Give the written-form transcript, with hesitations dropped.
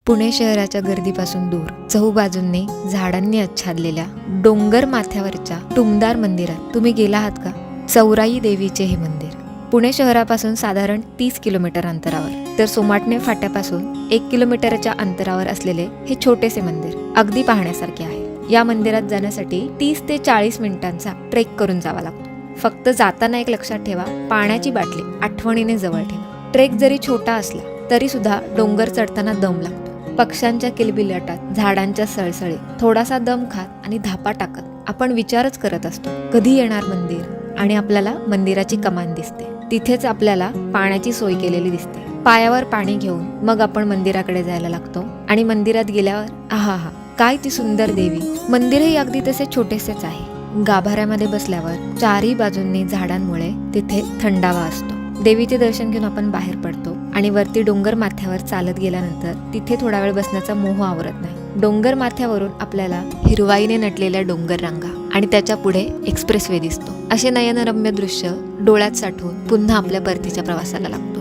पुणे शहराच्या गर्दीपासून दूर चहूबाजूंनी झाडांनी आच्छादलेल्या डोंगर माथ्यावरच्या टुमदार मंदिरात तुम्ही गेला आहात का? चौराई देवीचे हे मंदिर पुणे शहरापासून साधारण 30 किलोमीटर अंतरावर तर सोमाटणे फाट्यापासून 1 किलोमीटरच्या अंतरावर असलेले हे छोटेसे मंदिर अगदी पाहण्यासारखे आहे. या मंदिरात जाण्यासाठी 30 ते 40 मिनिटांचा ट्रेक करून जावा लागतो. फक्त जाताना एक लक्षात ठेवा, पाण्याची बाटली आठवणीने जवळ ठेवा. ट्रेक जरी छोटा असला तरी सुद्धा डोंगर चढताना दम लागतो. पक्ष्यांच्या किलबिलाटात, झाडांच्या सळसळीत थोडासा दम खात आणि धापा टाकत आपण विचारच करत असतो, कधी येणार मंदिर? आणि आपल्याला मंदिराची कमान दिसते. तिथेच आपल्याला पाण्याची सोय केलेली दिसते. पायावर पाणी घेऊन मग आपण मंदिराकडे जायला लागतो आणि मंदिरात गेल्यावर आहा, काय ती सुंदर देवी. मंदिरही अगदी तसे छोटेसेच आहे. गाभाऱ्यामध्ये बसल्यावर चारही बाजूंनी झाडांमुळे तिथे थंडावा असतो. देवीचे दर्शन घेऊन आपण बाहेर पडतो आणि वरती डोंगर माथ्यावर चालत गेल्यानंतर तिथे थोडा वेळ बसण्याचा मोह आवरत नाही. डोंगर माथ्यावरून आपल्याला हिरवाईने नटलेल्या डोंगर रांगा आणि त्याच्या पुढे एक्सप्रेसवे दिसतो. असे नयनरम्य दृश्य डोळ्यात साठवून पुन्हा आपल्या परतीच्या प्रवासाला लागतो.